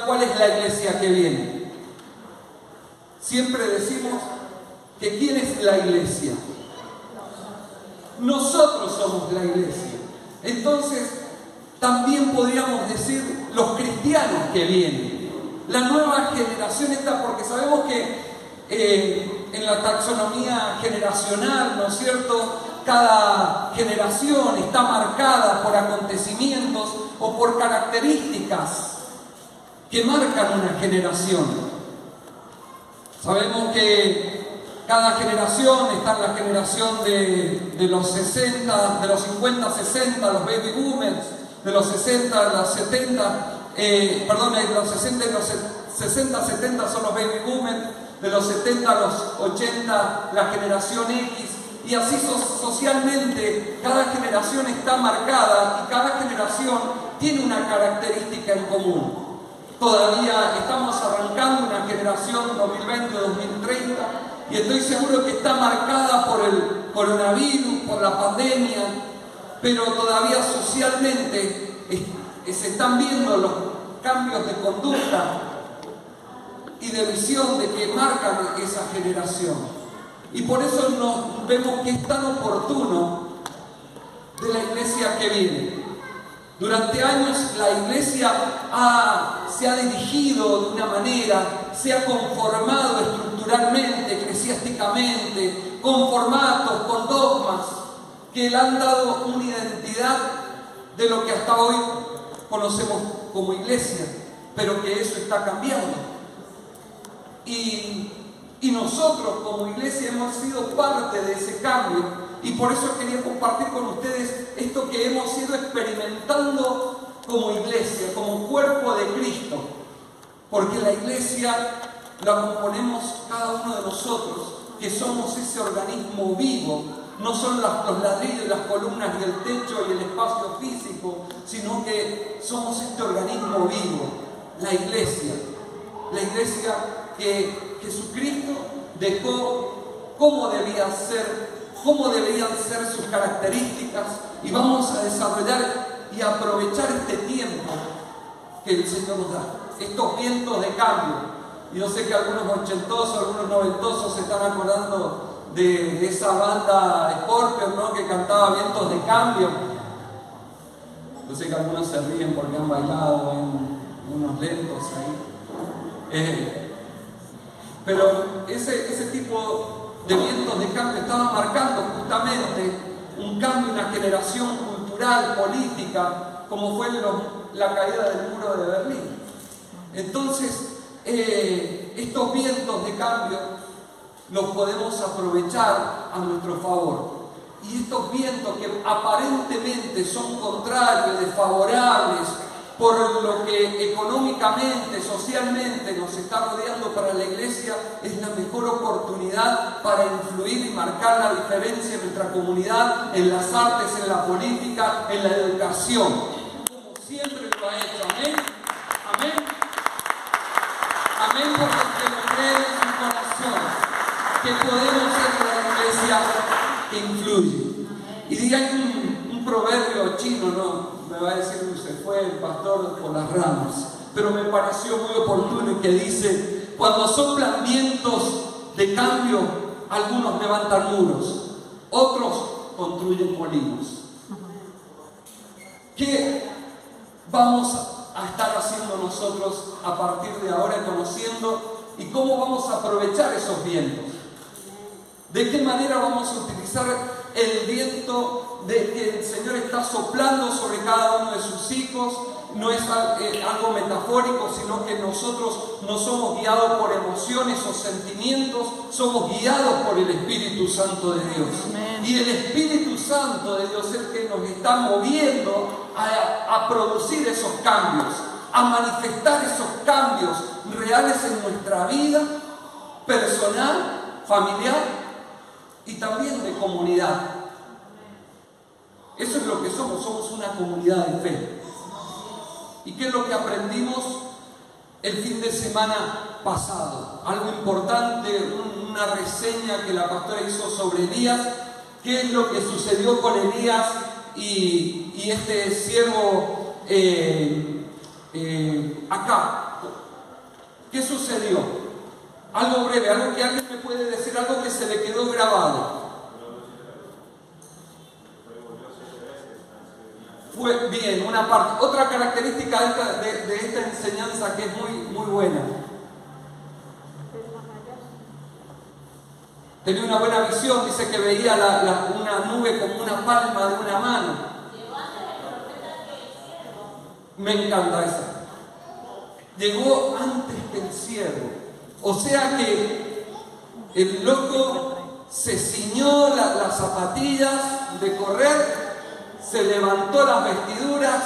¿Cuál es la iglesia que viene? Siempre decimos que ¿quién es la iglesia? Nosotros somos la iglesia. Entonces, también podríamos decir los cristianos que vienen. La nueva generación está, porque sabemos que en la taxonomía generacional, ¿no es cierto?, cada generación está marcada por acontecimientos o por características que marcan una generación. Sabemos que cada generación está en la generación de los 60, de los 50, 60, los baby boomers, de los 60, los 70, de los 60 y los 60, 70 son los baby boomers, de los 70 a los 80 la generación X, y así socialmente cada generación está marcada y cada generación tiene una característica en común. Todavía estamos arrancando una generación 2020-2030 y estoy seguro que está marcada por el coronavirus, por la pandemia, pero todavía socialmente se están viendo los cambios de conducta y de visión de que marcan esa generación. Y por eso nos vemos que es tan oportuno de la iglesia que viene. Durante años la iglesia se ha dirigido de una manera, se ha conformado estructuralmente, eclesiásticamente, con formatos, con dogmas, que le han dado una identidad de lo que hasta hoy conocemos como iglesia, pero que eso está cambiando. Y nosotros como iglesia hemos sido parte de ese cambio. Y por eso quería compartir con ustedes esto que hemos ido experimentando como iglesia, como cuerpo de Cristo. Porque la iglesia la componemos cada uno de nosotros, que somos ese organismo vivo. No son los ladrillos y las columnas y el techo y el espacio físico, sino que somos este organismo vivo, la iglesia. La iglesia que Jesucristo dejó cómo debían ser sus características, y vamos a desarrollar y aprovechar este tiempo que el Señor nos da, estos vientos de cambio. Yo sé que algunos ochentosos, algunos noventosos se están acordando de esa banda Scorpion, ¿no?, que cantaba vientos de cambio. Yo sé que algunos se ríen porque han bailado en unos lentos ahí. Pero ese tipo de vientos de cambio estaba marcando justamente un cambio, una generación cultural, política, como fue la caída del muro de Berlín. Entonces, estos vientos de cambio los podemos aprovechar a nuestro favor. Y estos vientos que aparentemente son contrarios, desfavorables, por lo que económicamente, socialmente nos está rodeando para la iglesia, es la mejor oportunidad para influir y marcar la diferencia en nuestra comunidad, en las artes, en la política, en la educación, como siempre lo ha hecho. Amén. Amén. Amén, porque lo cree en su corazón, que podemos ser la iglesia que influye. Y diga un proverbio chino, ¿no? Me va a decir que se fue el pastor por las ramas, pero me pareció muy oportuno, que dice: cuando soplan vientos de cambio, algunos levantan muros, otros construyen molinos. ¿Qué vamos a estar haciendo nosotros a partir de ahora, conociendo y cómo vamos a aprovechar esos vientos? ¿De qué manera vamos a utilizar el viento de que el Señor está soplando sobre cada uno de sus hijos? No es algo metafórico, sino que nosotros no somos guiados por emociones o sentimientos, somos guiados por el Espíritu Santo de Dios. Amén. Y el Espíritu Santo de Dios es el que nos está moviendo a producir esos cambios, a manifestar esos cambios reales en nuestra vida personal, familiar y también de comunidad. Eso es lo que somos una comunidad de fe. ¿Y qué es lo que aprendimos el fin de semana pasado. Algo importante, una reseña que la pastora hizo sobre Elías, qué es lo que sucedió con Elías y este siervo acá. ¿Qué sucedió? Algo breve, algo que alguien me puede decir, algo que se le quedó grabado. Fue bien, una parte. Otra característica de esta enseñanza que es muy buena. Tenía una buena visión, dice que veía una nube como una palma de una mano. Me encanta esa. Llegó antes que el siervo. O sea que el loco se ciñó las zapatillas de correr, se levantó las vestiduras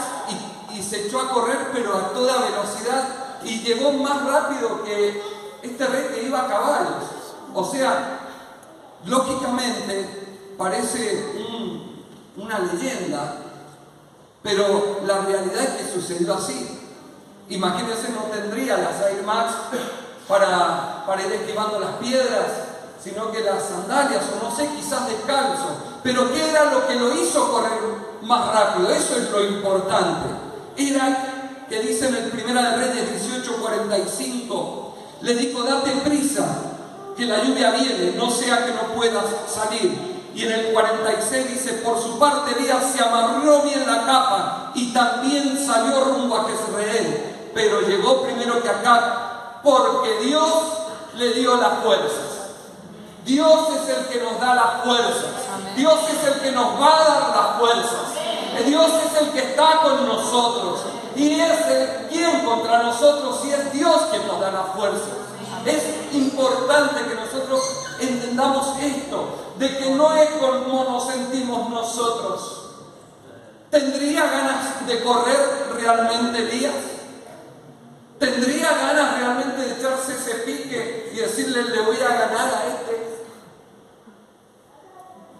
y se echó a correr, pero a toda velocidad, y llegó más rápido que este rey que iba a caballos. O sea, lógicamente parece una leyenda, pero la realidad es que sucedió así. Imagínense, no tendría las Air Max para ir esquivando las piedras, sino que las sandalias, o no sé, quizás descalzo. Pero ¿qué era lo que lo hizo correr más rápido? Eso es lo importante. Era que dice en el Primera de Reyes 18:45, le dijo: date prisa, que la lluvia viene, no sea que no puedas salir. Y en el 46 dice: por su parte Elías se amarró bien la capa y también salió rumbo a Jezreel, pero llegó primero que Acab, porque Dios le dio las fuerzas. Dios es el que nos da las fuerzas. Dios es el que nos va a dar las fuerzas. Dios es el que está con nosotros. Y es el quien contra nosotros, y es Dios quien nos da las fuerzas. Es importante que nosotros entendamos esto, de que no es como nos sentimos nosotros. ¿Tendría ganas de correr realmente Elías? ¿Tendría ganas realmente de echarse ese pique y decirle: le voy a ganar a este?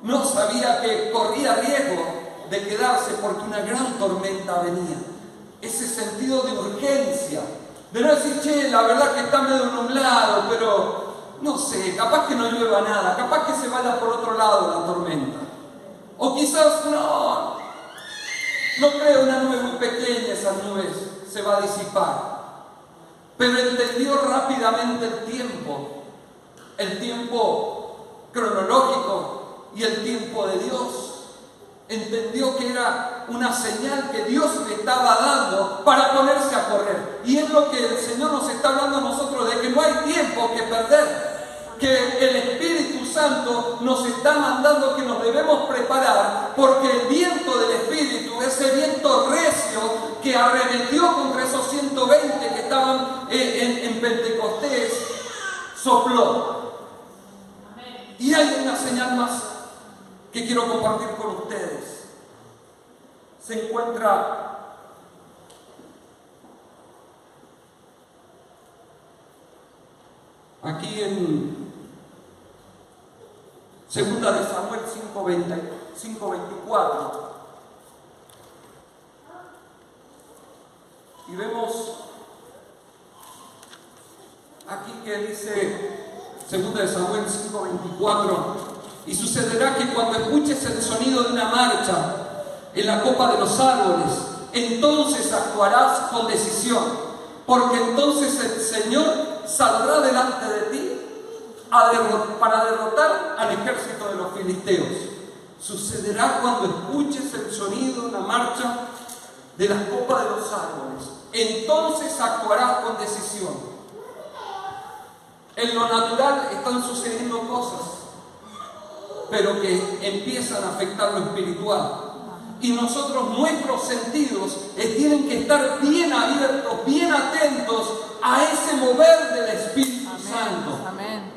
No sabía que corría riesgo de quedarse porque una gran tormenta venía. Ese sentido de urgencia, de no decir: che, la verdad que está medio nublado, pero no sé, capaz que no llueva nada, capaz que se vaya por otro lado la tormenta. O quizás no creo, una nube muy pequeña, esas nubes se va a disipar. Pero entendió rápidamente el tiempo cronológico y el tiempo de Dios. Entendió que era una señal que Dios le estaba dando para ponerse a correr. Y es lo que el Señor nos está hablando a nosotros, de que no hay tiempo que perder. Que el Espíritu Santo nos está mandando que nos debemos preparar, porque el viento del Espíritu, ese viento recio que arremetió contra esos 120 que estaban en Pentecostés, sopló. Y hay una señal más que quiero compartir con ustedes. Se encuentra aquí en Segunda de Samuel 5:24. Y vemos aquí que dice Segunda de Samuel 5:24: y sucederá que cuando escuches el sonido de una marcha en la copa de los árboles, entonces actuarás con decisión, porque entonces el Señor saldrá delante de ti para derrotar al ejército de los filisteos. Sucederá cuando escuches el sonido de una marcha de la copa de los árboles, entonces actuarás con decisión. En lo natural están sucediendo cosas, pero que empiezan a afectar lo espiritual. Y nosotros, nuestros sentidos tienen que estar bien abiertos, bien atentos a ese mover del Espíritu Santo. Amén.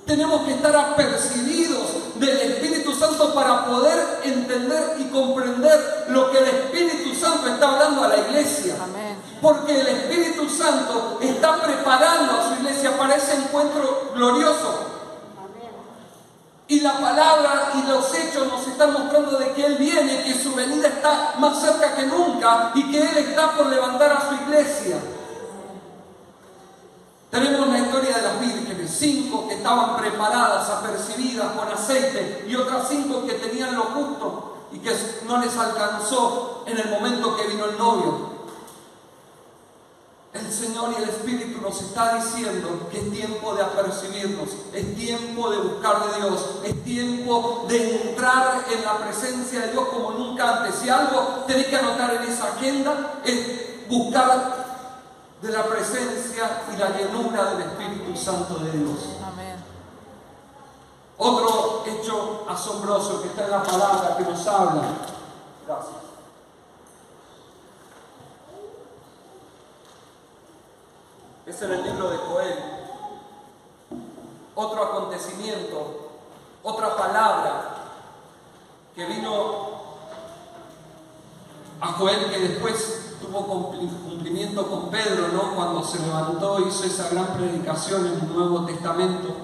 Tenemos que estar apercibidos del Espíritu Santo para poder entender y comprender lo que el Espíritu Santo está hablando a la iglesia. Amén. Porque el Espíritu Santo está preparando a su iglesia para ese encuentro glorioso. Y la palabra y los hechos nos están mostrando de que Él viene, que su venida está más cerca que nunca y que Él está por levantar a su iglesia. Tenemos la historia de las vírgenes, 5 que estaban preparadas, apercibidas con aceite, y otras 5 que tenían lo justo y que no les alcanzó en el momento que vino el novio. El Señor y el Espíritu nos está diciendo que es tiempo de apercibirnos, es tiempo de buscar de Dios, es tiempo de entrar en la presencia de Dios como nunca antes. Si algo tenés que anotar en esa agenda es buscar de la presencia y la llenura del Espíritu Santo de Dios. Amén. Otro hecho asombroso que está en la palabra que nos habla. Gracias. Es en el libro de Joel. Otro acontecimiento, otra palabra que vino a Joel, que después tuvo cumplimiento con Pedro, ¿no? Cuando se levantó, hizo esa gran predicación en el Nuevo Testamento.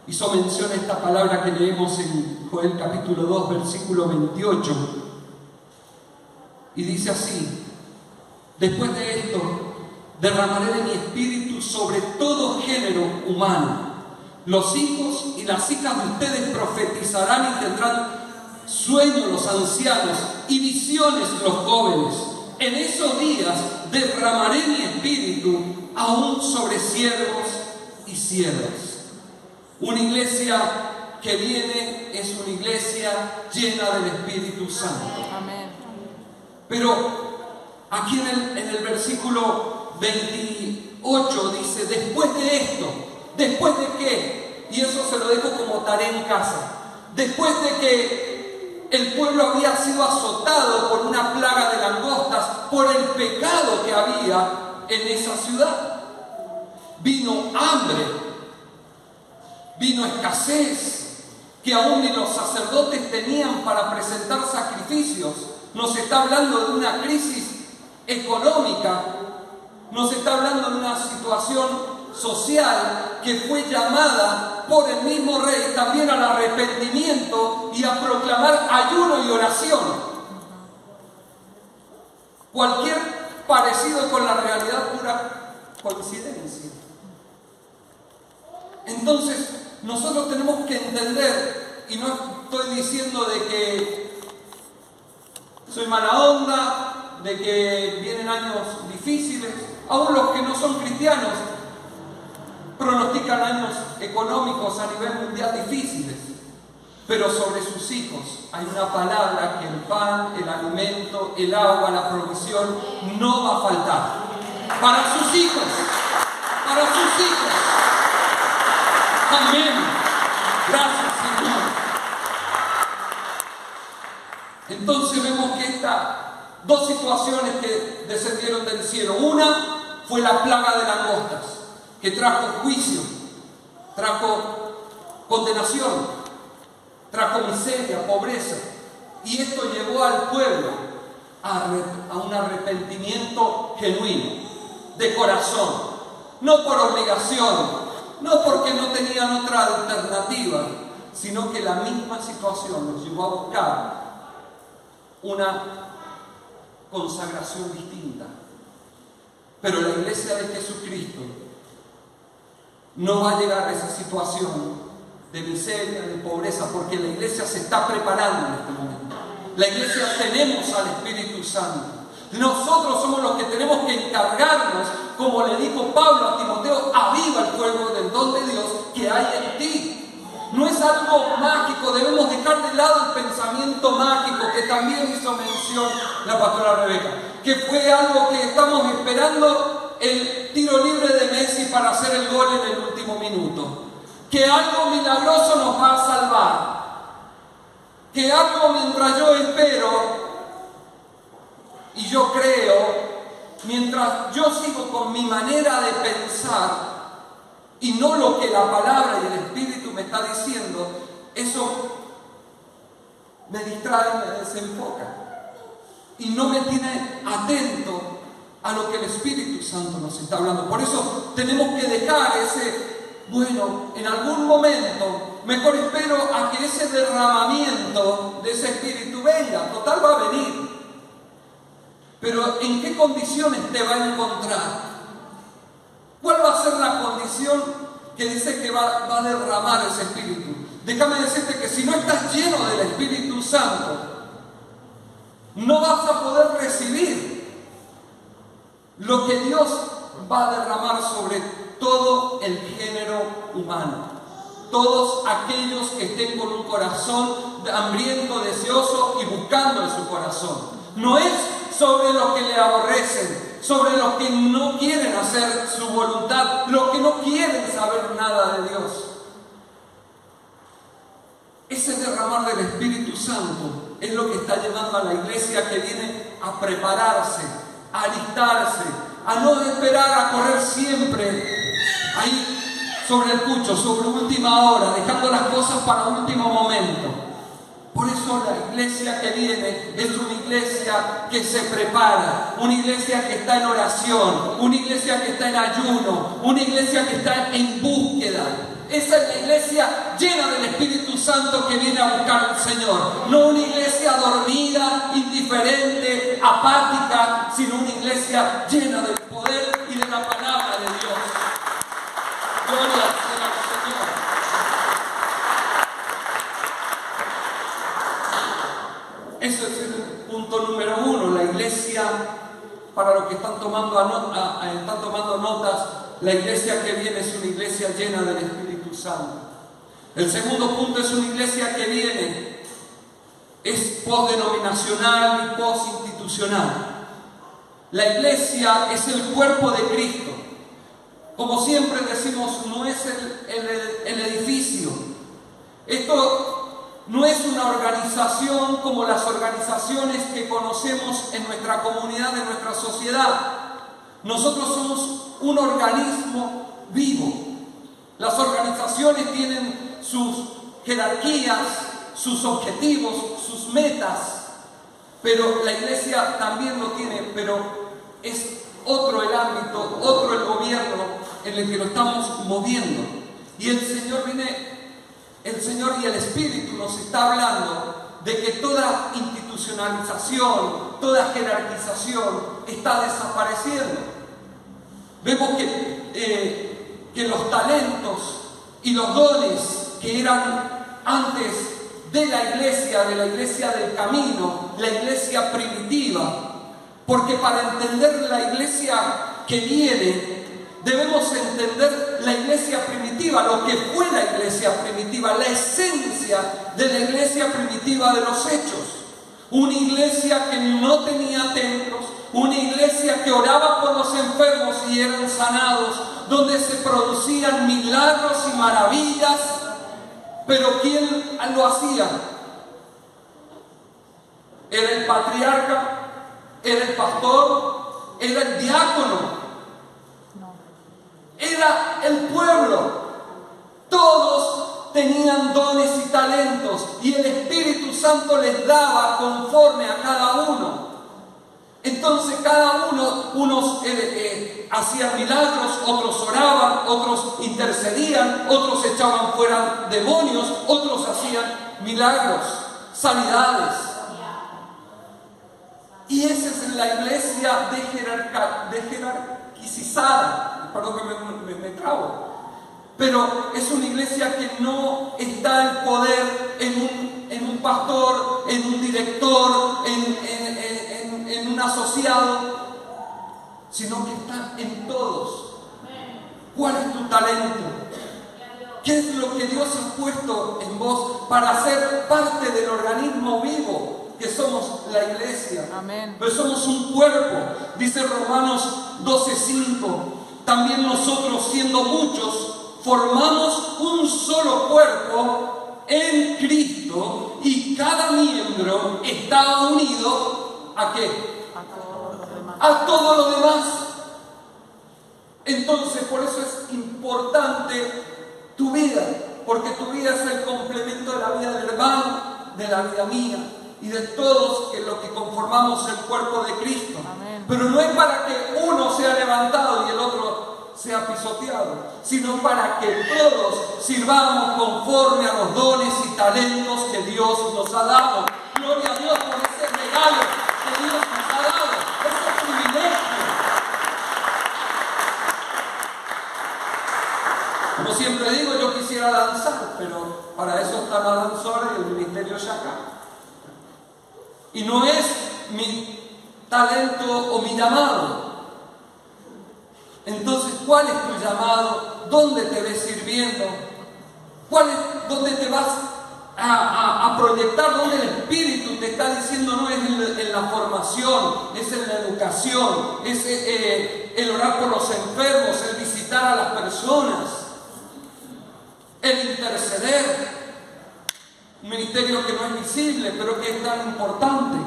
Hizo mención a esta palabra que leemos en Joel capítulo 2, versículo 28. Y dice así: después de esto, derramaré de mi espíritu sobre todo género humano. Los hijos y las hijas de ustedes profetizarán y tendrán sueños los ancianos y visiones los jóvenes. En esos días derramaré mi espíritu aún sobre siervos y siervas. Una iglesia que viene es una iglesia llena del Espíritu Santo. Amén. Pero aquí en el versículo 28 dice: después de esto, ¿después de qué? Y eso se lo dejo como tarea en casa. Después de que el pueblo había sido azotado por una plaga de langostas, por el pecado que había en esa ciudad, vino hambre, vino escasez, que aún ni los sacerdotes tenían para presentar sacrificios. Nos está hablando de una crisis económica, nos está hablando de una situación social que fue llamada por el mismo rey también al arrepentimiento y a proclamar ayuno y oración. Cualquier parecido con la realidad, pura coincidencia. Entonces, nosotros tenemos que entender, y no estoy diciendo de que soy mala onda, de que vienen años difíciles. Aún los que no son cristianos pronostican años económicos a nivel mundial difíciles, pero sobre sus hijos hay una palabra: que el pan, el alimento, el agua, la provisión no va a faltar para sus hijos, para sus hijos. Amén. Gracias, Señor. Entonces vemos que estas dos situaciones que descendieron del cielo: una fue la plaga de langostas, que trajo juicio, trajo condenación, trajo miseria, pobreza, y esto llevó al pueblo a un arrepentimiento genuino, de corazón, no por obligación, no porque no tenían otra alternativa, sino que la misma situación los llevó a buscar una consagración distinta. Pero la iglesia de Jesucristo no va a llegar a esa situación de miseria, de pobreza, porque la iglesia se está preparando en este momento. La iglesia tenemos al Espíritu Santo. Nosotros somos los que tenemos que encargarnos, como le dijo Pablo a Timoteo: aviva el fuego del don de Dios que hay en ti. No es algo mágico, debemos dejar de lado el pensamiento mágico que también hizo mención la pastora Rebeca, que fue algo que estamos esperando el tiro libre de Messi para hacer el gol en el último minuto, que algo milagroso nos va a salvar, que algo mientras yo espero y yo creo, mientras yo sigo con mi manera de pensar y no lo que la palabra y el Espíritu me está diciendo, eso me distrae, me desenfoca y no me tiene atento a lo que el Espíritu Santo nos está hablando. Por eso tenemos que dejar en algún momento, mejor espero a que ese derramamiento de ese Espíritu venga. Total, va a venir, pero ¿en qué condiciones te va a encontrar? ¿Cuál va a ser la condición que dice que va a derramar ese Espíritu? Déjame decirte que si no estás lleno del Espíritu Santo, no vas a poder recibir lo que Dios va a derramar sobre todo el género humano. Todos aquellos que estén con un corazón hambriento, deseoso y buscando en su corazón. No es sobre los que le aborrecen, sobre los que no quieren hacer su voluntad, los que no quieren saber nada de Dios. Ese derramar del Espíritu Santo es lo que está llevando a la iglesia que viene a prepararse, a alistarse, a no esperar a correr siempre ahí sobre el pucho, sobre última hora, dejando las cosas para último momento. Por eso la iglesia que viene es una iglesia que se prepara, una iglesia que está en oración, una iglesia que está en ayuno, una iglesia que está en búsqueda. Esa es la iglesia llena del Espíritu Santo que viene a buscar al Señor. No una iglesia dormida, indiferente, apática, sino una iglesia llena del poder y de la palabra de Dios. Gloria sea al Señor. Ese es el punto número 1. La iglesia, para los que están tomando notas, la iglesia que viene es una iglesia llena del Espíritu Santo. El segundo punto es una iglesia que viene, es postdenominacional y postinstitucional. La iglesia es el cuerpo de Cristo. Como siempre decimos, no es el edificio. Esto no es una organización como las organizaciones que conocemos en nuestra comunidad, en nuestra sociedad. Nosotros somos un organismo vivo. Las organizaciones tienen sus jerarquías, sus objetivos, sus metas, pero la iglesia también lo tiene, pero es otro el ámbito, otro el gobierno en el que lo estamos moviendo. Y el Señor y el Espíritu nos está hablando de que toda institucionalización, toda jerarquización está desapareciendo. Vemos que los talentos y los dones que eran antes de la iglesia del camino, la iglesia primitiva, porque para entender la iglesia que viene, debemos entender la iglesia primitiva, lo que fue la iglesia primitiva, la esencia de la iglesia primitiva de los Hechos. Una iglesia que no tenía templos, una iglesia que oraba por los enfermos y eran sanados, donde se producían milagros y maravillas. Pero ¿quién lo hacía? ¿Era el patriarca? ¿Era el pastor? ¿Era el diácono? Era el pueblo. Todos tenían dones y talentos y el Espíritu Santo les daba conforme a cada uno. Entonces cada uno, unos hacían milagros, otros oraban, otros intercedían, otros echaban fuera demonios, otros hacían milagros, sanidades. Y esa es la iglesia jerarquizada. Perdón que me trabo. Pero es una iglesia que no está el poder en un pastor, en un director, en un asociado, sino que está en todos. ¿Cuál es tu talento? ¿Qué es lo que Dios ha puesto en vos para ser parte del organismo vivo que somos la iglesia? Amén. Pero somos un cuerpo. Dice Romanos 12:5. También nosotros, siendo muchos, formamos un solo cuerpo en Cristo y cada miembro está unido ¿a qué? A todo lo demás. Entonces, por eso es importante tu vida, porque tu vida es el complemento de la vida del hermano, de la vida mía y de todos los que conformamos el cuerpo de Cristo. Amén. Pero no es para que uno sea levantado y el otro sea pisoteado, sino para que todos sirvamos conforme a los dones y talentos que Dios nos ha dado. Gloria a Dios por ese regalo que Dios nos ha dado, ese privilegio. la Madame Sora y el ministerio Yacá. Y no es mi talento o mi llamado. Entonces, ¿cuál es tu llamado? ¿Dónde te ves sirviendo? ¿Dónde te vas a proyectar? ¿Dónde el Espíritu te está diciendo? No es en la formación, es en la educación, es el orar por los enfermos, el visitar a las personas, el interceder. Un ministerio que no es visible, pero que es tan importante.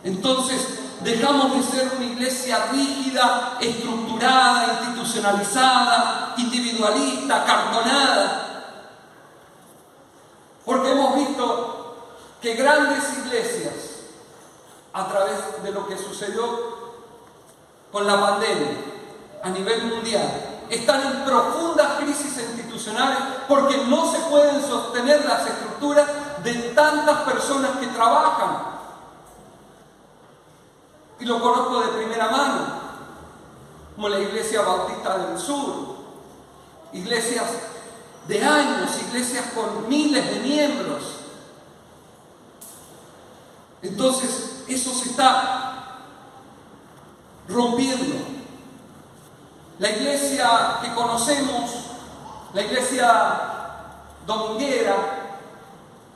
Entonces, dejamos de ser una iglesia rígida, estructurada, institucionalizada, individualista, cartonada. Porque hemos visto que grandes iglesias, a través de lo que sucedió con la pandemia a nivel mundial, están en profundas crisis institucionales porque no se pueden sostener las estructuras de tantas personas que trabajan. Y lo conozco de primera mano, como la Iglesia Bautista del Sur, iglesias de años, iglesias con miles de miembros. Entonces, eso se está rompiendo. La iglesia que conocemos, la iglesia dominguera,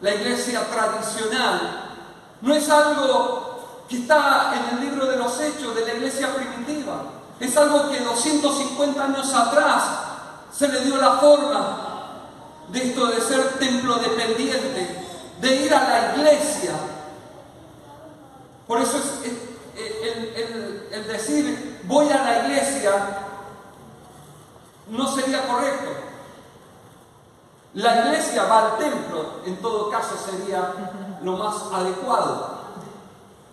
la iglesia tradicional, no es algo que está en el libro de los Hechos de la iglesia primitiva. Es algo que 250 años atrás se le dio la forma de esto de ser templo dependiente, de ir a la iglesia. Por eso es el decir voy a la iglesia no sería correcto. La iglesia va al templo, en todo caso sería lo más adecuado.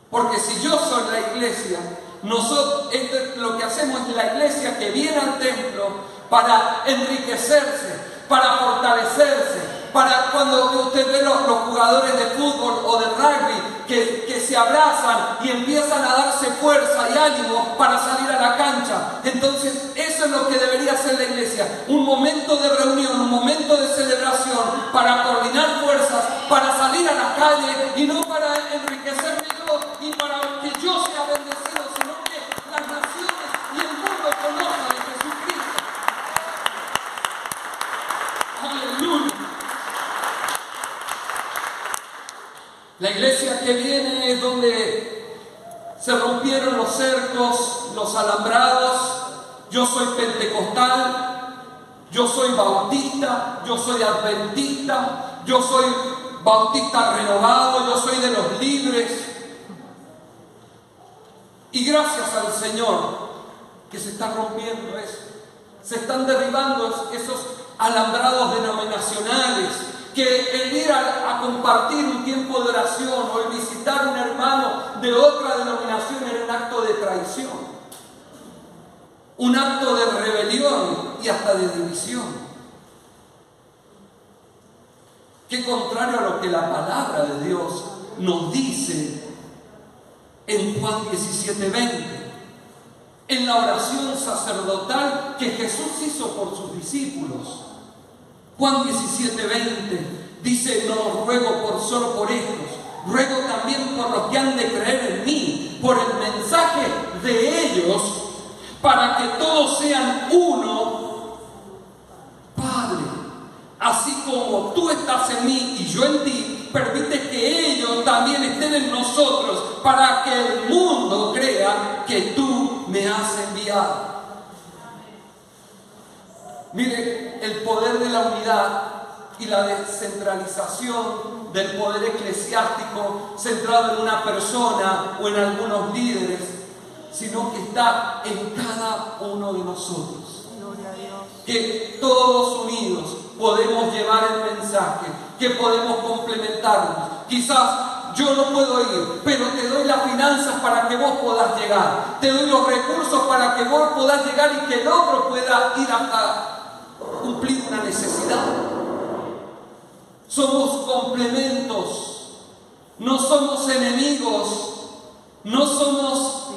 Porque si yo soy la iglesia, nosotros lo que hacemos es la iglesia que viene al templo para enriquecerse, para fortalecerse, para cuando usted ve los jugadores de fútbol o de rugby que se abrazan y empiezan a darse fuerza y ánimo para salir a la cancha. Entonces eso es lo que debería ser la iglesia, un momento de reunión, un momento de celebración para coordinar fuerzas, para salir a la calle y no para enriquecerme yo y para que yo sea bendecido, sino que las naciones y el mundo conozcan de Jesucristo. Aleluya. La iglesia que viene es donde se rompieron los cercos, los alambrados. Yo soy pentecostal, yo soy bautista, yo soy adventista, yo soy bautista renovado, yo soy de los libres. Y gracias al Señor que se está rompiendo eso. Se están derribando esos alambrados denominacionales, que el ir a compartir un tiempo de oración o el visitar a un hermano de otra denominación era un acto de traición, un acto de rebelión y hasta de división. Qué contrario a lo que la palabra de Dios nos dice en Juan 17:20, en la oración sacerdotal que Jesús hizo por sus discípulos. Juan 17:20 dice: no ruego solo por estos, ruego también por los que han de creer en mí, por el mensaje de ellos, para que todos sean uno. Padre, así como tú estás en mí y yo en ti, permite que ellos también estén en nosotros, para que el mundo crea que tú me has enviado. Mire, el poder de la unidad y la descentralización del poder eclesiástico centrado en una persona o en algunos líderes, sino que está en cada uno de nosotros. Que todos unidos podemos llevar el mensaje, que podemos complementarnos. Quizás yo no puedo ir, pero te doy las finanzas para que vos puedas llegar. Te doy los recursos para que vos puedas llegar y que el otro pueda ir hasta cumplir una necesidad. Somos complementos, no somos enemigos, no somos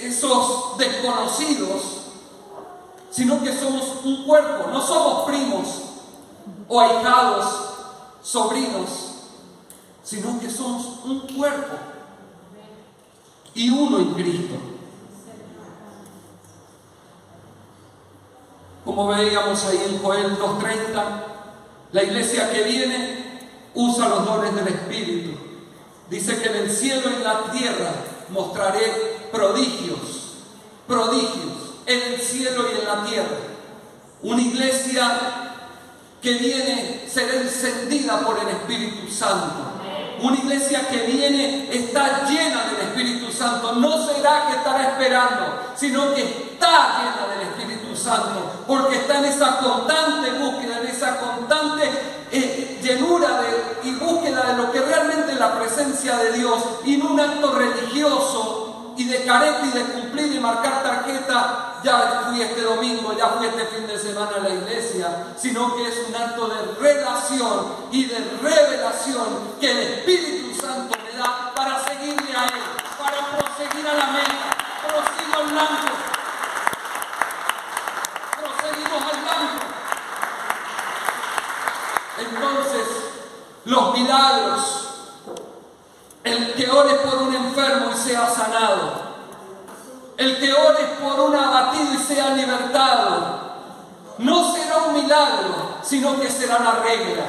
esos desconocidos, sino que somos un cuerpo, no somos primos, o ahijados, sobrinos, sino que somos un cuerpo y uno en Cristo. Como veíamos ahí en Joel 2:30, la iglesia que viene usa los dones del Espíritu. Dice que en el cielo y en la tierra mostraré prodigios, prodigios en el cielo y en la tierra. Una iglesia que viene será encendida por el Espíritu Santo. Una iglesia que viene está llena del Espíritu Santo. No será que estará esperando, sino que está llena del Espíritu Santo, porque está en esa constante búsqueda, en esa constante llenura y búsqueda de lo que realmente es la presencia de Dios, y no un acto religioso y de careta y de cumplir y marcar tarjeta. Ya fui este domingo, ya fui este fin de semana a la iglesia, sino que es un acto de relación y de revelación que el Espíritu Santo me da para seguirle a Él, para proseguir a la meta. Prosigo al blanco, proseguimos al blanco. Entonces, los milagros, el que ore por un enfermo y sea sanado, el que ore por un abatido y sea libertado, no será un milagro, sino que será la regla.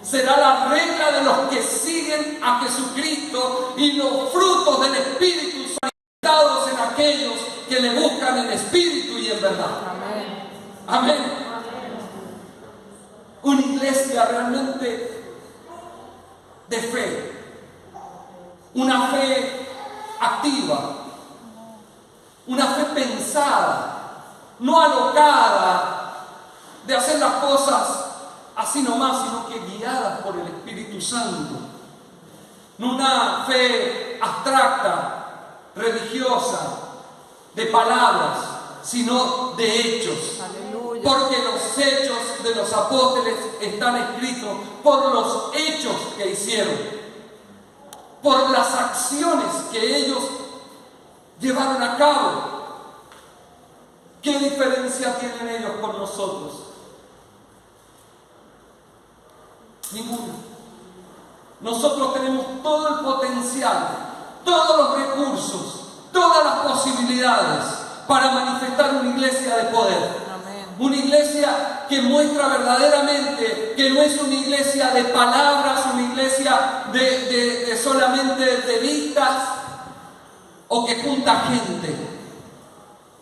Será la regla de los que siguen a Jesucristo, y los frutos del Espíritu son dados en aquellos que le buscan en espíritu y en verdad. Amén. Amén. Una iglesia realmente de fe, una fe activa, una fe pensada, no alocada de hacer las cosas así nomás, sino que guiadas por el Espíritu Santo. No una fe abstracta, religiosa, de palabras, sino de hechos. Aleluya. Porque los hechos de los apóstoles están escritos por los hechos que hicieron, por las acciones que ellos llevaron a cabo. ¿Qué diferencia tienen ellos con nosotros? Ninguna. Nosotros tenemos todo el potencial, todos los recursos, todas las posibilidades para manifestar una iglesia de poder. Amén. Una iglesia que muestra verdaderamente que no es una iglesia de palabras, una iglesia de solamente de vistas, o que junta gente,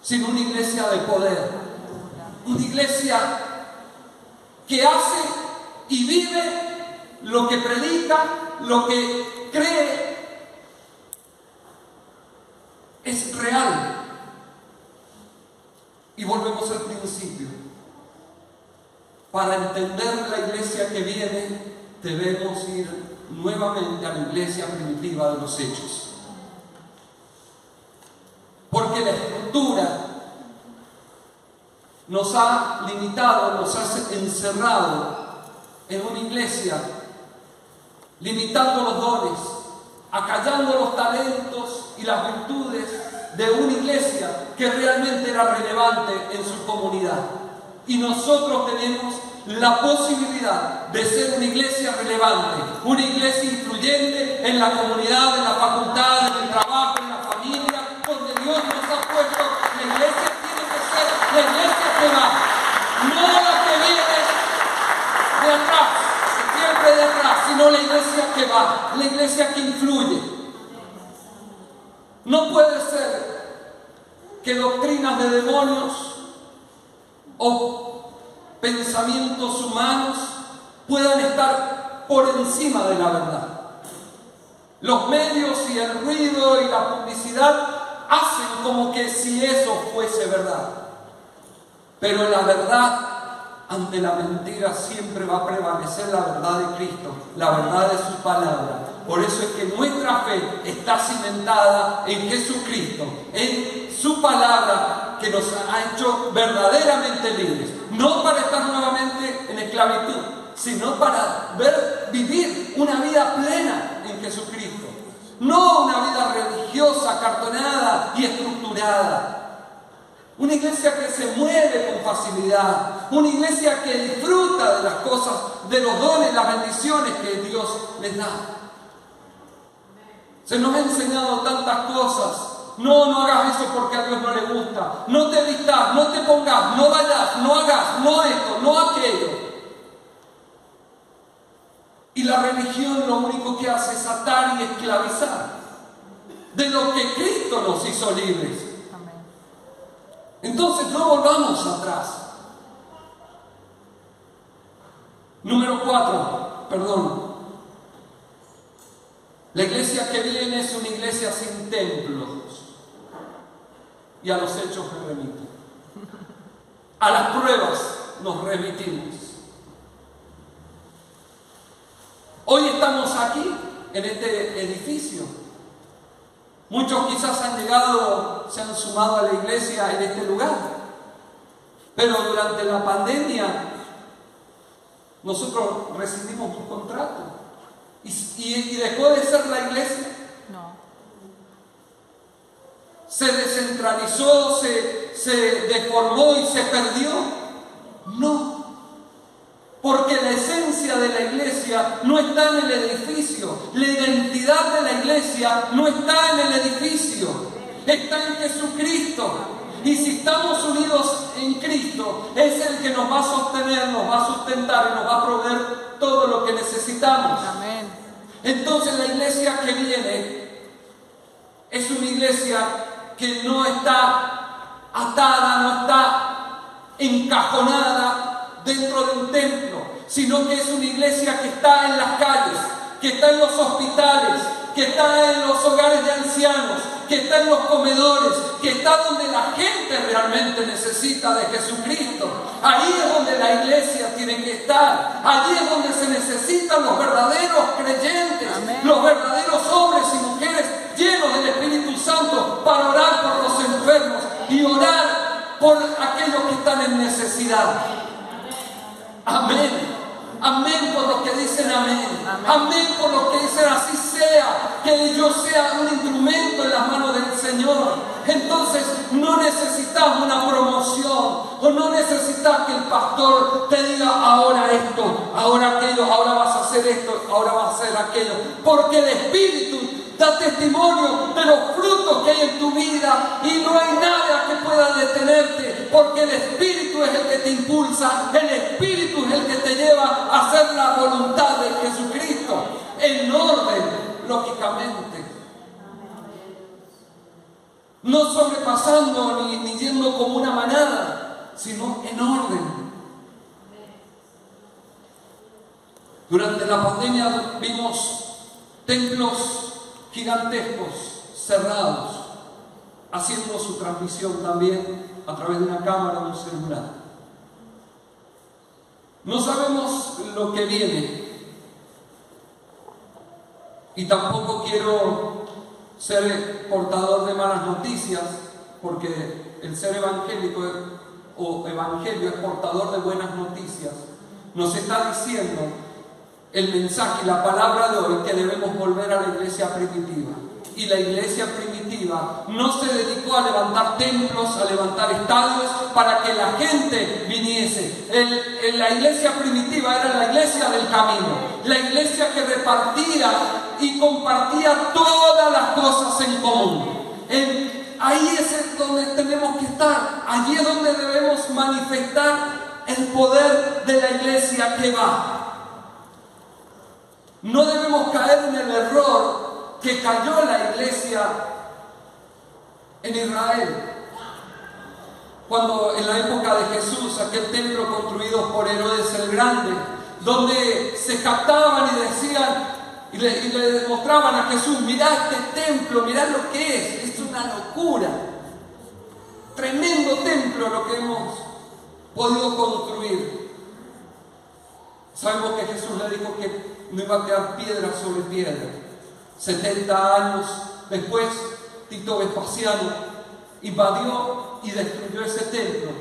sino una iglesia de poder. Una iglesia que hace y vive lo que predica, lo que cree, es real. Y volvemos al principio. Para entender la iglesia que viene, debemos ir nuevamente a la iglesia primitiva de los Hechos. Porque la estructura nos ha limitado, nos ha encerrado en una iglesia, limitando los dones, acallando los talentos y las virtudes de una iglesia que realmente era relevante en su comunidad. Y nosotros tenemos la posibilidad de ser una iglesia relevante, una iglesia influyente en la comunidad, en la facultad, en el trabajo, en la familia, donde Dios nos ha puesto. La iglesia tiene que ser la iglesia que va, no la que viene de atrás, siempre de atrás, sino la iglesia que va, la iglesia que influye. No puede ser que doctrinas de demonios o pensamientos humanos puedan estar por encima de la verdad. Los medios y el ruido y la publicidad hacen como que si eso fuese verdad. Pero la verdad ante la mentira siempre va a prevalecer la verdad de Cristo, la verdad de su palabra. Por eso es que nuestra fe está cimentada en Jesucristo, en su palabra que nos ha hecho verdaderamente libres. No para estar nuevamente en esclavitud, sino para vivir una vida plena en Jesucristo. No una vida religiosa, acartonada y estructurada. Una iglesia que se mueve con facilidad. Una iglesia que disfruta de las cosas, de los dones, las bendiciones que Dios les da. Se nos ha enseñado tantas cosas. No hagas eso porque a Dios no le gusta. No te vistas, no te pongas, no vayas, no hagas, no esto, no aquello. Y la religión lo único que hace es atar y esclavizar de lo que Cristo nos hizo libres. Entonces no volvamos atrás. Número 4, perdón. La iglesia que viene es una iglesia sin templos. Y a los hechos me remito. A las pruebas nos remitimos. Hoy estamos aquí, en este edificio. Muchos quizás han llegado, se han sumado a la iglesia en este lugar. Pero durante la pandemia, nosotros recibimos un contrato. ¿Y dejó de ser la iglesia? No. ¿Se descentralizó, se deformó y se perdió? No. Porque la esencia de la iglesia no está en el edificio. La identidad de la iglesia no está en el edificio. Está en Jesucristo. Y si estamos unidos en Cristo, es el que nos va a sostener, nos va a sustentar y nos va a proveer todo lo que necesitamos. Amén. Entonces la iglesia que viene es una iglesia que no está atada, no está encajonada dentro de un templo, sino que es una iglesia que está en las calles, que está en los hospitales, que está en los hogares de ancianos, que está en los comedores, que está donde la gente realmente necesita de Jesucristo. Ahí es donde la iglesia tiene que estar. Allí es donde se necesitan los verdaderos creyentes. Amén. Los verdaderos hombres y mujeres llenos del Espíritu Santo para orar por los enfermos y orar por aquellos que están en necesidad. Amén. Amén por los que dicen amén. Amén por los que dicen así sea, que yo sea un instrumento en las manos del Señor. Entonces no necesitas una promoción o no necesitas que el pastor te diga ahora esto, ahora aquello, ahora vas a hacer esto, ahora vas a hacer aquello. Porque el Espíritu da testimonio de los frutos que hay en tu vida y no hay nada que pueda detenerte, porque el Espíritu es el que te impulsa, el Espíritu es el que te lleva a hacer la voluntad de Jesucristo, en orden, lógicamente. No sobrepasando ni yendo como una manada, sino en orden. Durante la pandemia vimos templos gigantescos, cerrados, haciendo su transmisión también a través de una cámara o un celular. No sabemos lo que viene y tampoco quiero ser portador de malas noticias, porque el ser evangélico o evangelio es portador de buenas noticias. Nos está diciendo el mensaje y la palabra de hoy que debemos volver a la iglesia primitiva. Y la iglesia primitiva no se dedicó a levantar templos, a levantar estadios para que la gente viniese. La iglesia primitiva era la iglesia del camino, la iglesia que repartía y compartía todas las cosas en común. Ahí es donde tenemos que estar, allí es donde debemos manifestar el poder de la iglesia que va. No debemos caer en el error que cayó la iglesia en Israel. Cuando en la época de Jesús, aquel templo construido por Herodes el Grande, donde se captaban y decían y le demostraban a Jesús: mirá este templo, mirá lo que es una locura. Tremendo templo lo que hemos podido construir. Sabemos que Jesús le dijo que no iba a quedar piedra sobre piedra. 70 años después, Tito Vespasiano invadió y destruyó ese templo.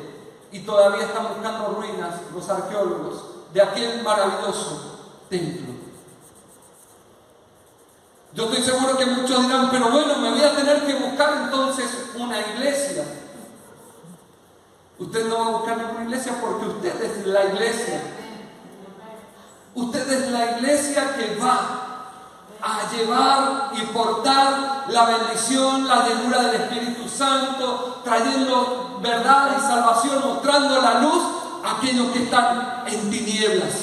Y todavía están buscando ruinas los arqueólogos de aquel maravilloso templo. Yo estoy seguro que muchos dirán: pero bueno, me voy a tener que buscar entonces una iglesia. Usted no va a buscar ninguna iglesia porque usted es la iglesia. Usted es la iglesia que va a llevar y portar la bendición, la llenura del Espíritu Santo, trayendo verdad y salvación, mostrando la luz a aquellos que están en tinieblas.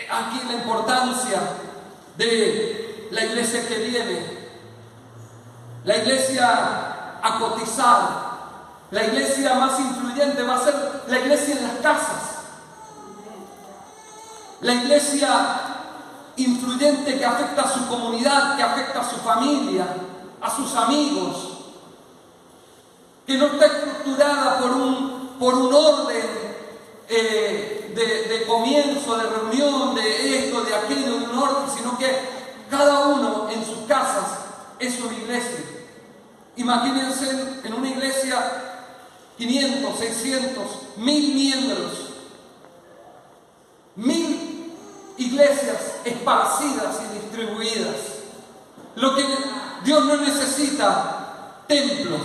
Aquí la importancia de la iglesia que viene, la iglesia a cotizar, la iglesia más influyente va a ser la iglesia en las casas. La iglesia influyente que afecta a su comunidad, que afecta a su familia, a sus amigos, que no está estructurada por un orden de comienzo, de reunión, de esto, de aquello, de un orden, sino que cada uno en sus casas es una iglesia. Imagínense en una iglesia 500, 600, 1000 miembros, 1000 iglesias esparcidas y distribuidas. Lo que Dios no necesita templos,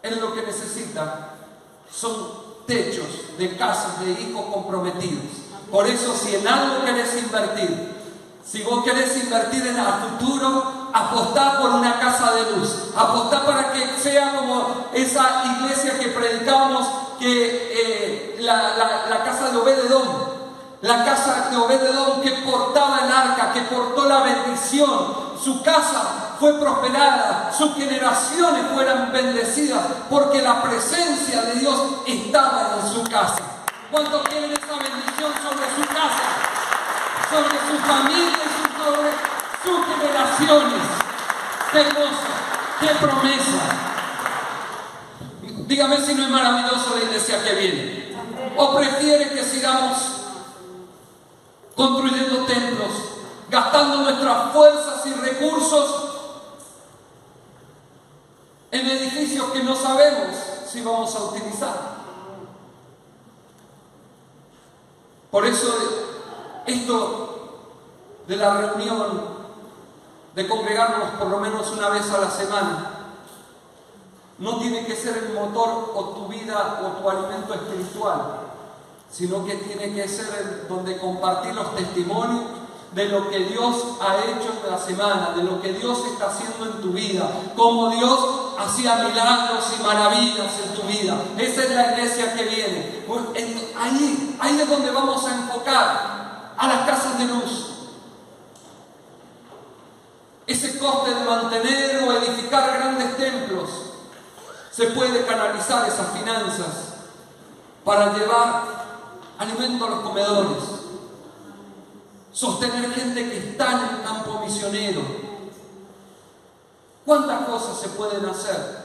Él lo que necesita son techos de casas de hijos comprometidos. Por eso, si en algo querés invertir, si vos querés invertir en el futuro, apostá por una casa de luz. Apostá para que sea como esa iglesia que predicamos, que la casa de Obed-Edom. La casa de Obed-Edom que portaba el arca, que portó la bendición. Su casa fue prosperada, sus generaciones fueran bendecidas, porque la presencia de Dios estaba en su casa. ¿Cuántos quieren esa bendición sobre su casa, sobre su familia y sobre sus generaciones? ¡Qué hermoso! ¡Qué promesa! Dígame si no es maravilloso la iglesia que viene. ¿O prefiere que sigamos construyendo templos, gastando nuestras fuerzas y recursos en edificios que no sabemos si vamos a utilizar? Por eso esto de la reunión, de congregarnos por lo menos una vez a la semana, no tiene que ser el motor o tu vida o tu alimento espiritual, sino que tiene que ser donde compartir los testimonios de lo que Dios ha hecho en la semana, de lo que Dios está haciendo en tu vida, cómo Dios hacía milagros y maravillas en tu vida. Esa es la iglesia que viene. Ahí es donde vamos a enfocar a las casas de luz. Ese coste de mantener o edificar grandes templos, se puede canalizar esas finanzas para llevar alimento a los comedores, sostener gente que está en el campo misionero. ¿Cuántas cosas se pueden hacer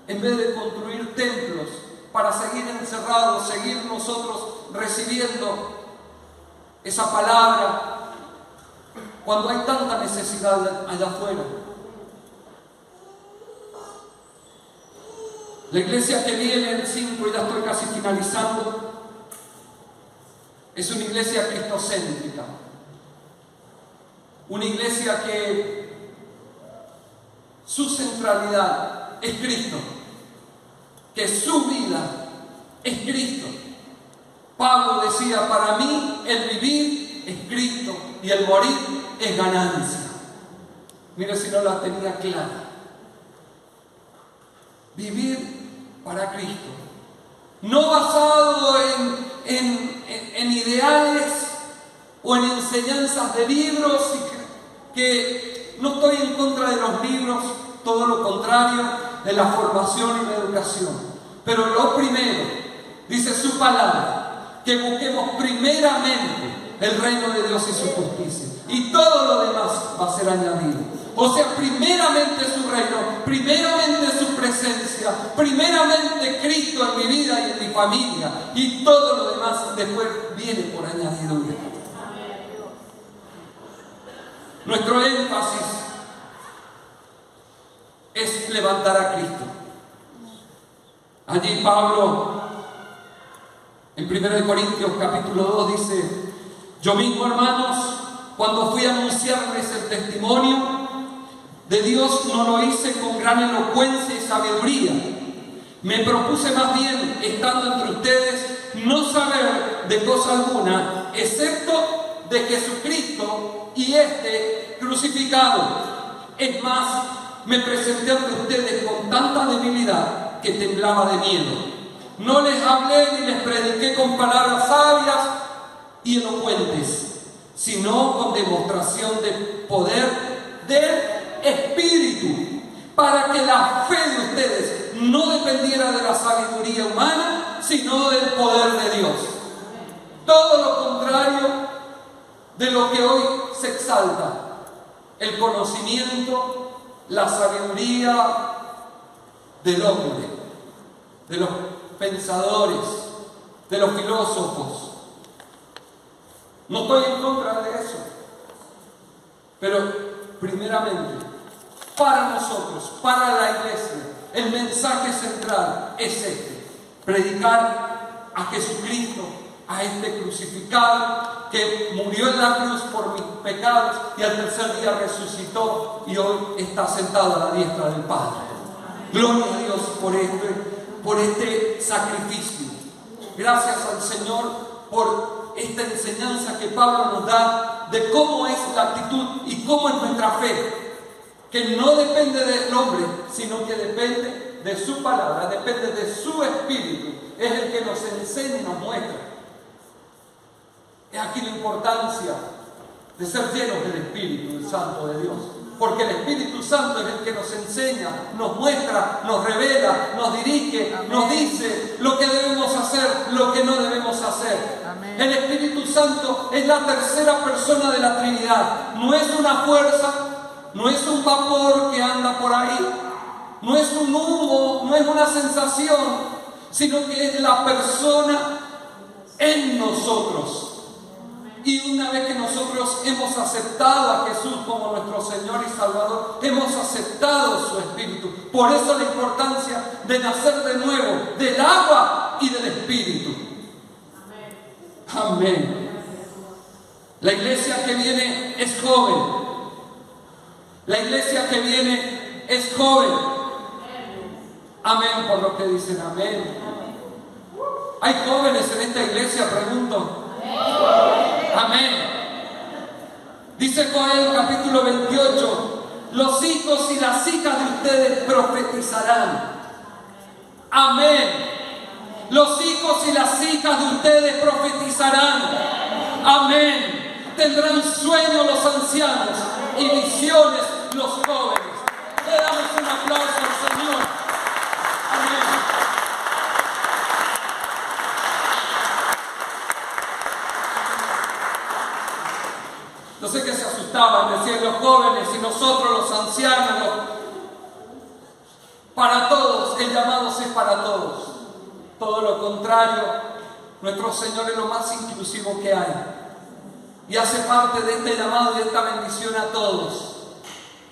en vez de construir templos para seguir encerrados, seguir nosotros recibiendo esa palabra cuando hay tanta necesidad allá afuera? La iglesia que viene en 5, y ya estoy casi finalizando, es una iglesia cristocéntrica. Una iglesia que su centralidad es Cristo, que su vida es Cristo. Pablo decía: para mí el vivir es Cristo y el morir es ganancia. Mira si no la tenía clara. Vivir para Cristo, no basado en ideales o en enseñanzas de libros, que no estoy en contra de los libros, todo lo contrario, de la formación y la educación. Pero lo primero, dice su palabra, que busquemos primeramente el reino de Dios y su justicia, y todo lo demás va a ser añadido. O sea, primeramente su reino, primeramente su presencia, primeramente Cristo en mi vida y en mi familia, y todo lo demás después viene por añadidura. Nuestro énfasis es levantar a Cristo. Allí Pablo, en 1 Corintios capítulo 2, dice: yo mismo, hermanos, cuando fui a anunciarles el testimonio, De Dios no lo hice con gran elocuencia y sabiduría. Me propuse más bien, estando entre ustedes, no saber de cosa alguna, excepto de Jesucristo y este crucificado. Es más, me presenté ante ustedes con tanta debilidad que temblaba de miedo. No les hablé ni les prediqué con palabras sabias y elocuentes, sino con demostración de poder del Espíritu, para que la fe de ustedes no dependiera de la sabiduría humana, sino del poder de Dios. Todo lo contrario de lo que hoy se exalta: el conocimiento, la sabiduría del hombre, de los pensadores, de los filósofos. No estoy en contra de eso, pero primeramente, para nosotros, para la iglesia, el mensaje central es este: predicar a Jesucristo, a este crucificado que murió en la cruz por mis pecados y al tercer día resucitó y hoy está sentado a la diestra del Padre. Gloria a Dios por este sacrificio. Gracias al Señor por esta enseñanza que Pablo nos da de cómo es la actitud y cómo es nuestra fe, que no depende del hombre, sino que depende de su palabra, depende de su Espíritu. Es el que nos enseña y nos muestra. Es aquí la importancia de ser llenos del Espíritu Santo de Dios, porque el Espíritu Santo es el que nos enseña, nos muestra, nos revela, nos dirige, nos dice lo que debemos hacer, lo que no debemos hacer. El Espíritu Santo es la tercera persona de la Trinidad. No es una fuerza, no es un vapor que anda por ahí, no es un humo, no es una sensación, sino que es la persona en nosotros. Y una vez que nosotros hemos aceptado a Jesús como nuestro Señor y Salvador, hemos aceptado su Espíritu. Por eso la importancia de nacer de nuevo, del agua y del Espíritu. Amén. La iglesia que viene es joven. La iglesia que viene es joven. Amén por lo que dicen amén. ¿Hay jóvenes en esta iglesia? Pregunto. Amén. Dice Joel capítulo 28: los hijos y las hijas de ustedes profetizarán. Amén. Los hijos y las hijas de ustedes profetizarán. Amén. Tendrán sueños los ancianos y visiones los jóvenes. Le damos un aplauso al Señor. Amén. Yo sé que se asustaban, decían los jóvenes y nosotros los ancianos. Para todos, el llamado es para todos. Todo lo contrario, nuestro Señor es lo más inclusivo que hay. Y hace parte de este llamado y de esta bendición a todos.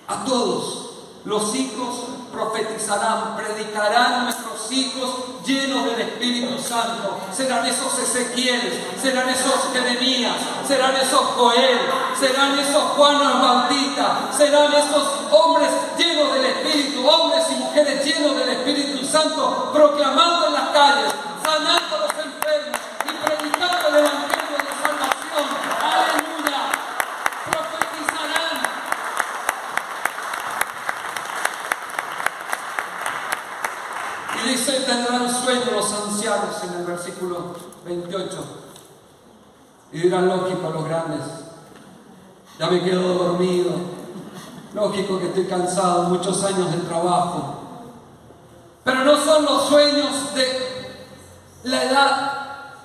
A todos. Los hijos profetizarán, predicarán nuestros hijos llenos del Espíritu Santo. Serán esos Ezequiel, serán esos Jeremías, serán esos Joel, serán esos Juan el Bautista, serán esos hombres llenos del Espíritu, hombres y mujeres llenos del Espíritu Santo, proclamando en las calles, sanando a los enfermos y predicando el Evangelio de salvación. ¡Aleluya! Profetizarán. Y dice, tendrán sueño los ancianos en el versículo 28. Y dirán, lógico, los grandes, ya me quedo dormido. Lógico que estoy cansado, muchos años de trabajo. Pero no son los sueños de la edad,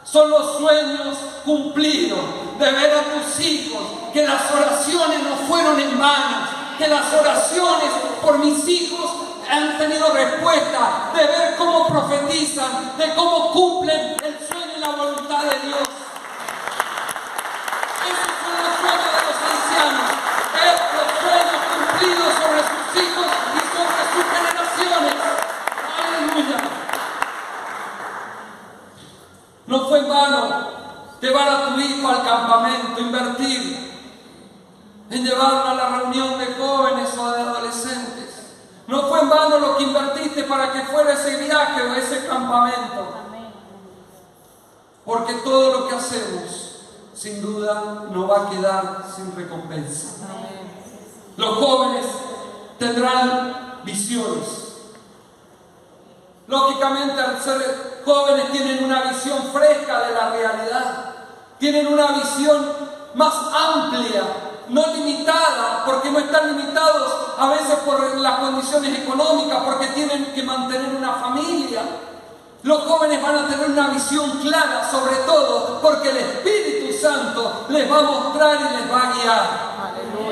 son los sueños cumplidos de ver a tus hijos, que las oraciones no fueron en vano, que las oraciones por mis hijos han tenido respuesta, de ver cómo profetizan, de cómo cumplen el sueño y la voluntad de Dios. Esos son los sueños de los ancianos, los sueños cumplidos sobre sus hijos y sobre sus generaciones. Aleluya. No fue en vano llevar a tu hijo al campamento, invertir en llevarnos a la reunión de jóvenes o de adolescentes. No fue en vano lo que invertiste para que fuera ese viaje o ese campamento. Porque todo lo que hacemos, sin duda, no va a quedar sin recompensa. Los jóvenes tendrán visiones. Lógicamente, al ser jóvenes tienen una visión fresca de la realidad. Tienen una visión más amplia, no limitada, porque no están limitados a veces por las condiciones económicas, porque tienen que mantener una familia. Los jóvenes van a tener una visión clara, sobre todo porque el Espíritu Santo les va a mostrar y les va a guiar.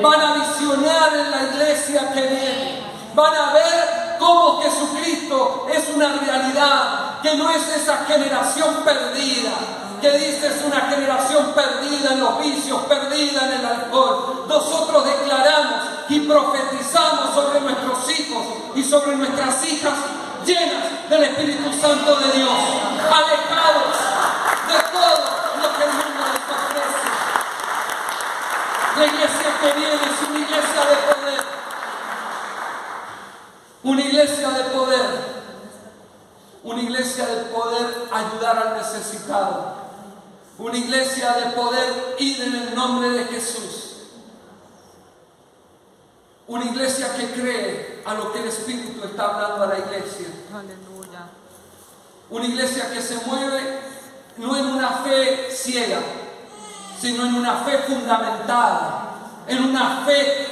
Van a visionar en la iglesia que viene. Van a ver cómo Jesucristo es una realidad, que no es esa generación perdida, que dice es una generación perdida en los vicios, perdida en el alcohol. Nosotros declaramos y profetizamos sobre nuestros hijos y sobre nuestras hijas llenas del Espíritu Santo de Dios, alejados de todo lo que el mundo les ofrece. La iglesia que viene es una iglesia de poder. Una iglesia de poder. Una iglesia de poder ayudar al necesitado. Una iglesia de poder ir en el nombre de Jesús. Una iglesia que cree a lo que el Espíritu está hablando a la iglesia. Aleluya. Una iglesia que se mueve no en una fe ciega, sino en una fe fundamentada, en una fe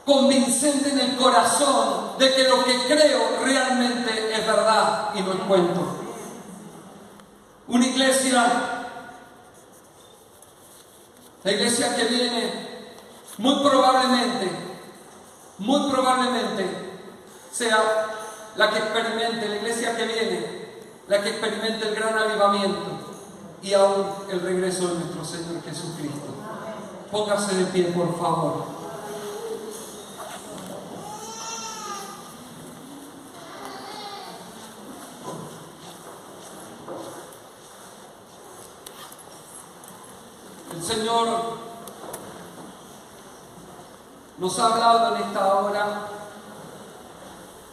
convincente en el corazón de que lo que creo realmente es verdad y no es cuento. Una iglesia, la iglesia que viene, muy probablemente sea la que experimente, la iglesia que viene, la que experimente el gran avivamiento y aún el regreso de nuestro Señor Jesucristo. Póngase de pie, por favor. El Señor nos ha hablado en esta hora,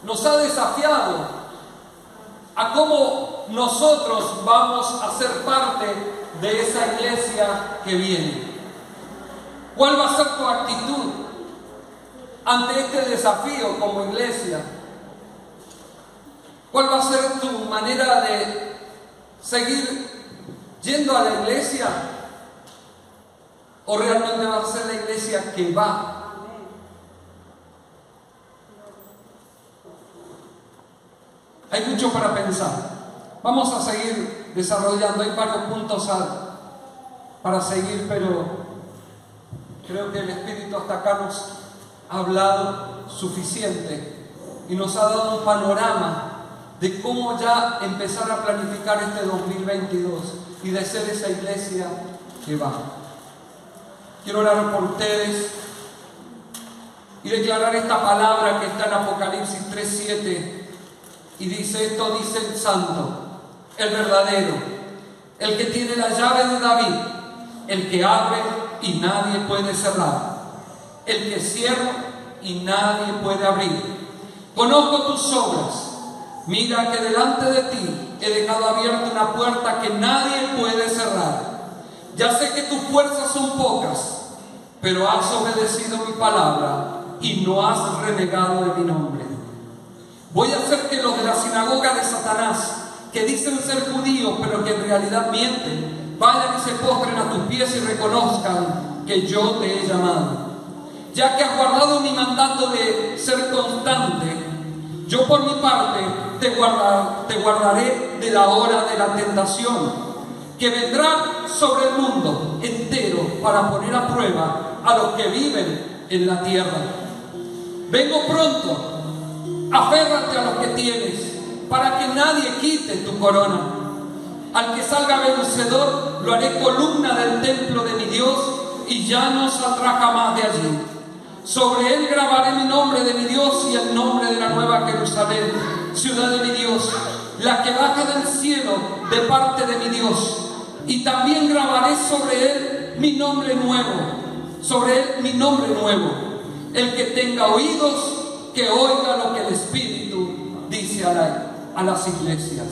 nos ha desafiado a cómo nosotros vamos a ser parte de esa iglesia que viene. ¿Cuál va a ser tu actitud ante este desafío como iglesia? ¿Cuál va a ser tu manera de seguir yendo a la iglesia? ¿O realmente va a ser la iglesia que va? Hay mucho para pensar. Vamos a seguir desarrollando. Hay varios puntos para seguir, pero creo que el Espíritu hasta acá nos ha hablado suficiente y nos ha dado un panorama de cómo ya empezar a planificar este 2022 y de ser esa iglesia que va. Quiero orar por ustedes y declarar esta palabra que está en Apocalipsis 3:7 y dice: esto dice el Santo, el verdadero, el que tiene la llave de David, el que abre y nadie puede cerrar, el que cierra y nadie puede abrir. Conozco tus obras, mira que delante de ti he dejado abierta una puerta que nadie puede cerrar. Ya sé que tus fuerzas son pocas, pero has obedecido mi palabra y no has renegado de mi nombre. Voy a hacer que los de la sinagoga de Satanás, que dicen ser judíos pero que en realidad mienten, vayan y se postren a tus pies y reconozcan que yo te he llamado. Ya que has guardado mi mandato de ser constante, yo por mi parte te guardaré de la hora de la tentación que vendrá sobre el mundo entero para poner a prueba a los que viven en la tierra. Vengo pronto, aférrate a lo que tienes, para que nadie quite tu corona. Al que salga vencedor, lo haré columna del templo de mi Dios, y ya no saldrá jamás de allí. Sobre él grabaré mi nombre de mi Dios y el nombre de la nueva Jerusalén, ciudad de mi Dios, la que baja del cielo de parte de mi Dios. Y también grabaré sobre él mi nombre nuevo, sobre él mi nombre nuevo. El que tenga oídos, que oiga lo que el Espíritu dice a las iglesias.